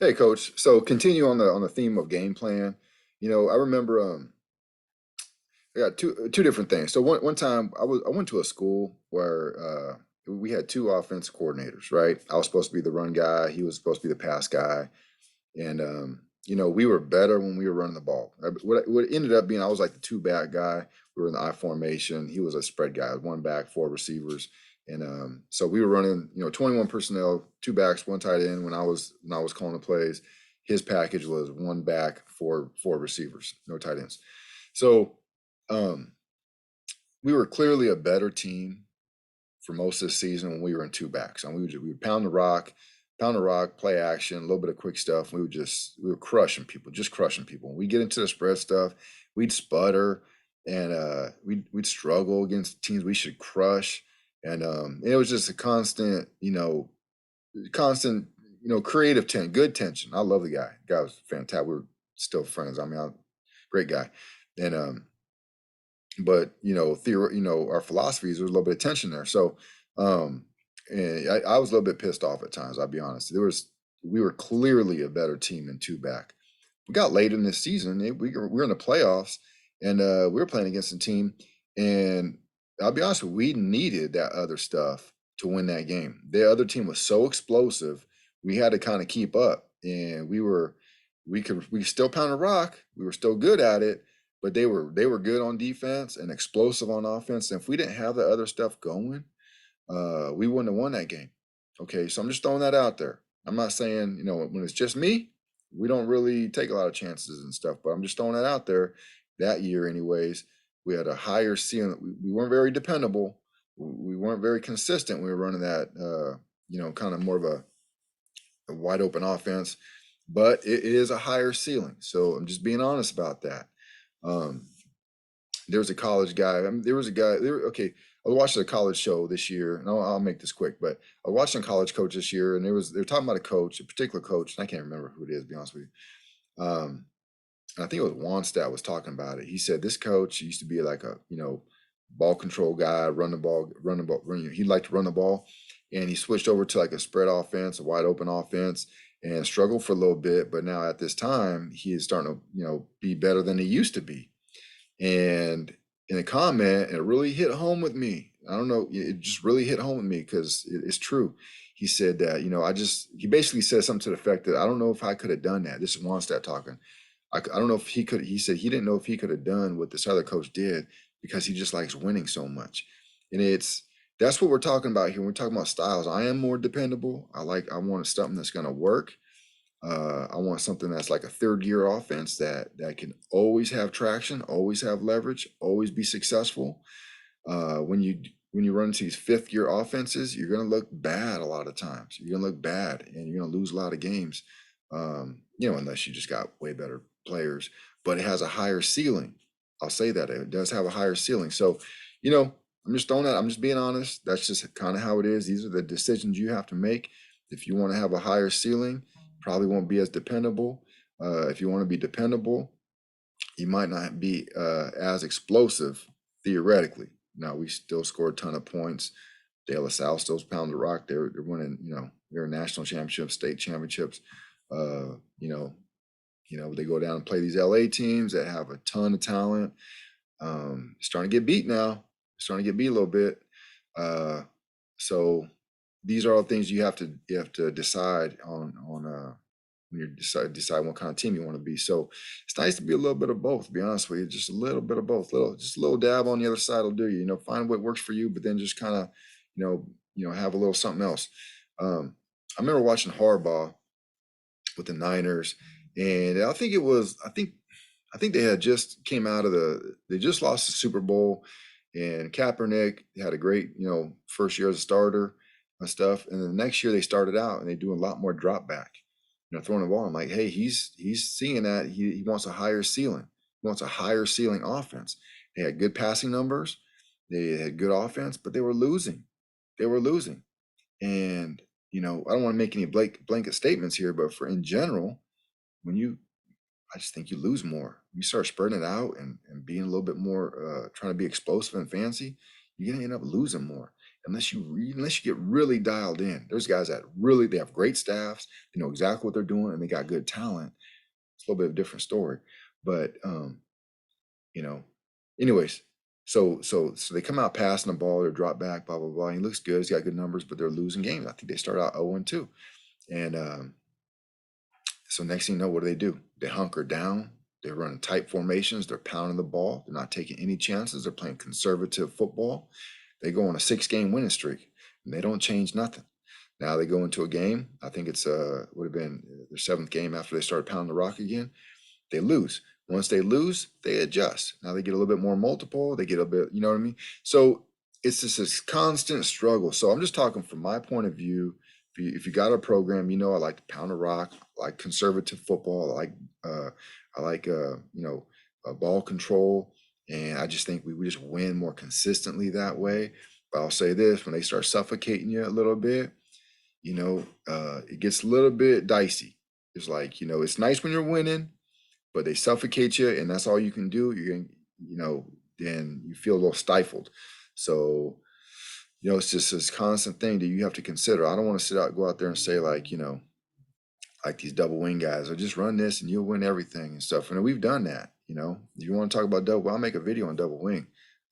Hey, Coach. So continue on the theme of game plan. I remember I got two different things. So one time I went to a school where we had two offense coordinators, right? I was supposed to be the run guy. He was supposed to be the pass guy, and we were better when we were running the ball. What ended up being, I was like the two back guy. We were in the I formation. He was a spread guy, one back, four receivers, and so we were running 21 personnel, two backs, one tight end. When I was calling the plays, his package was one back, four receivers, no tight ends. So um, we were clearly a better team for most of the season when we were in two backs. And we would pound the rock, play action, a little bit of quick stuff. We were crushing people, just crushing people. When we get into the spread stuff, we'd sputter and we'd struggle against teams we should crush. And it was just a constant, creative tension, good tension. I love the guy. The guy was fantastic. We were still friends. I mean, great guy. And but our philosophies, there was a little bit of tension there. So um and I was a little bit pissed off at times, I'll be honest. We were clearly a better team in two back. We got late in this season, we were in the playoffs, and we were playing against a team, and I'll be honest with you, we needed that other stuff to win that game. The other team was so explosive, we had to kind of keep up, and we still pound a rock, we were still good at it, but they were good on defense and explosive on offense. And if we didn't have the other stuff going, we wouldn't have won that game. Okay, so I'm just throwing that out there. I'm not saying, when it's just me, we don't really take a lot of chances and stuff, but I'm just throwing that out there. That year, anyways, we had a higher ceiling. We weren't very dependable. We weren't very consistent. We were running that, kind of more of a wide open offense, but it is a higher ceiling. So I'm just being honest about that. Um, there was a college guy. I mean, there was a guy. Okay, I was watching a college show this year, and I'll make this quick. But I was watching a college coach this year, and they're talking about a coach, a particular coach, and I can't remember who it is. To be honest with you, and I think it was Wannstedt was talking about it. He said this coach used to be like a ball control guy, run the ball. He liked to run the ball, and he switched over to like a spread offense, a wide open offense, and struggled for a little bit. But now at this time, he is starting to be better than he used to be. And in a comment, it really hit home with me. I don't know, it just really hit home with me because it's true. He said that, he basically said something to the effect that I don't know if I could have done that. This is Wannstedt talking. I don't know if he could. He said he didn't know if he could have done what this other coach did because he just likes winning so much. And that's what we're talking about here. We're talking about styles. I am more dependable. I want something that's going to work. I want something that's like a third gear offense that can always have traction, always have leverage, always be successful. When you run into these fifth gear offenses, you're going to look bad a lot of times. You're going to look bad, and you're going to lose a lot of games. Unless you just got way better players. But it has a higher ceiling. I'll say that it does have a higher ceiling. So, I'm just throwing that. I'm just being honest. That's just kind of how it is. These are the decisions you have to make. If you want to have a higher ceiling, probably won't be as dependable. If you want to be dependable, you might not be as explosive theoretically. Now we still score a ton of points. De La Salle still pound the rock. They're winning. They're national championships, state championships. Uh, you know, they go down and play these LA teams that have a ton of talent. Starting to get beat now. Starting to get beat a little bit. Uh, so these are all things you have to decide on when you decide what kind of team you want to be. So it's nice to be a little bit of both. To be honest with you, just a little bit of both. Just a little dab on the other side will do you. Find what works for you, but then just kind of have a little something else. I remember watching Harbaugh with the Niners, and I think they had just came out of they just lost the Super Bowl, and Kaepernick had a great, first year as a starter and stuff. And then the next year they started out and they do a lot more drop back, throwing the ball. I'm like, hey, he's seeing that he wants a higher ceiling. He wants a higher ceiling offense. They had good passing numbers, they had good offense, but they were losing. They were losing. And, I don't want to make any blanket statements here, but for in general, when you I just think you lose more. You start spreading it out and being a little bit more trying to be explosive and fancy, you're gonna end up losing more. unless unless you get really dialed in. There's guys that really, they have great staffs, they know exactly what they're doing, and they got good talent. It's a little bit of a different story. But you know, anyways, so they come out passing the ball, they're drop back, blah blah blah. He looks good, he's got good numbers, but they're losing games. I think they start out 0-2. And so next thing you know, what do? They hunker down, they're running tight formations, they're pounding the ball, they're not taking any chances, they're playing conservative football. They go on a 6-game winning streak, and they don't change nothing. Now they go into a game, I think it's would have been their 7th game after they started pounding the rock again. They lose. Once they lose, they adjust. Now they get a little bit more multiple, they get a bit, you know what I mean? So it's just this constant struggle. So I'm just talking from my point of view. If you got a program, you know, I like to pound the rock, I like conservative football, I like ball control, and I just think we just win more consistently that way. But I'll say this: when they start suffocating you a little bit, it gets a little bit dicey. It's like, it's nice when you're winning, but they suffocate you, and that's all you can do. You're gonna, then you feel a little stifled. So, it's just this constant thing that you have to consider. I don't want to go out there and say like, like these double wing guys, or just run this and you'll win everything and stuff. And we've done that. If you want to talk about double, I'll make a video on double wing.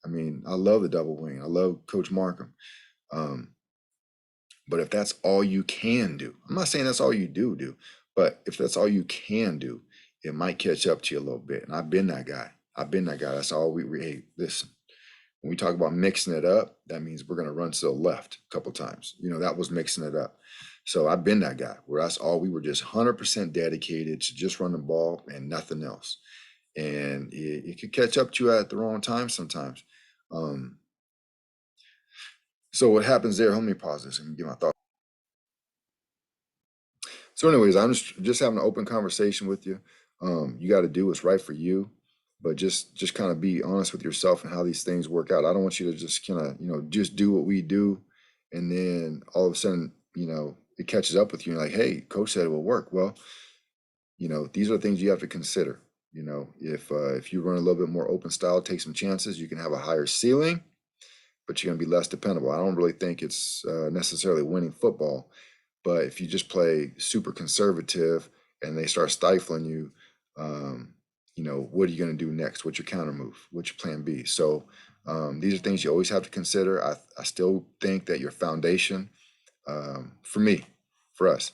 I mean, I love the double wing. I love Coach Markham. But if that's all you can do, I'm not saying that's all you do, but if that's all you can do, it might catch up to you a little bit. And I've been that guy. That's all hey, listen, when we talk about mixing it up, that means we're going to run to the left a couple times. That was mixing it up. So I've been that guy where that's all we were, just 100% dedicated to just run the ball and nothing else. And it could catch up to you at the wrong time sometimes. So what happens there? Let me pause this and get my thoughts. So anyways, I'm just having an open conversation with you. You got to do what's right for you, but just kind of be honest with yourself and how these things work out. I don't want you to just kind of, just do what we do, and then all of a sudden, it catches up with you and like, hey, coach said it will work. Well, these are things you have to consider. If you run a little bit more open style, take some chances, you can have a higher ceiling, but you're going to be less dependable. I don't really think it's necessarily winning football. But if you just play super conservative and they start stifling you, what are you going to do next? What's your counter move? What's your plan B? So these are things you always have to consider. I still think that your foundation, for us,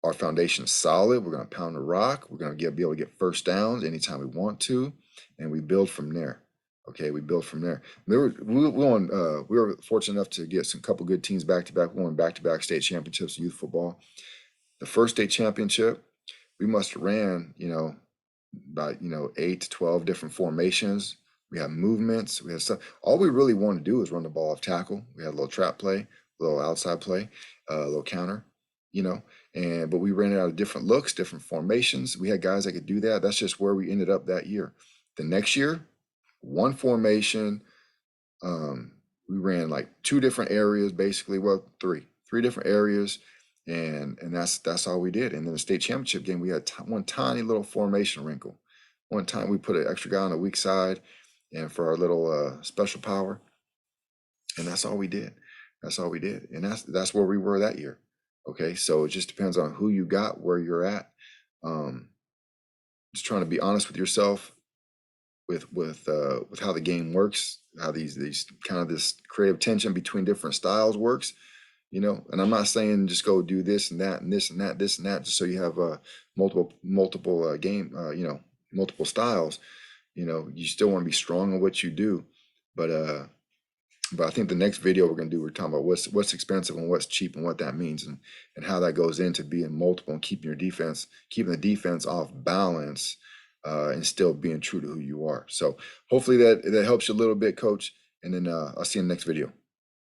our foundation is solid. We're going to pound the rock. We're going to be able to get first downs anytime we want to, and we build from there. Okay, we built from there. We were fortunate enough to get some couple good teams back to back. We won back-to-back state championships in youth football. The first state championship, we must have ran, about 8 to 12 different formations. We had movements. We had stuff. All we really wanted to do is run the ball off tackle. We had a little trap play, a little outside play, a little counter, but we ran it out of different looks, different formations. We had guys that could do that. That's just where we ended up that year. The next year, one formation. We ran like 2 different areas, basically. Well, three different areas, and that's all we did. And then the state championship game, we had one tiny little formation wrinkle. One time we put an extra guy on the weak side, and for our little special power, and that's all we did. That's all we did, and that's where we were that year. Okay, so it just depends on who you got, where you're at. Just trying to be honest with yourself with how the game works, how these kind of this creative tension between different styles works, and I'm not saying just go do this and that and this and that, this and that, just so you have multiple game, multiple styles. You still want to be strong in what you do, but I think the next video we're going to do, we're talking about what's expensive and what's cheap and what that means, and how that goes into being multiple and keeping the defense off balance, and still being true to who you are. So hopefully that helps you a little bit, Coach. And then I'll see you in the next video.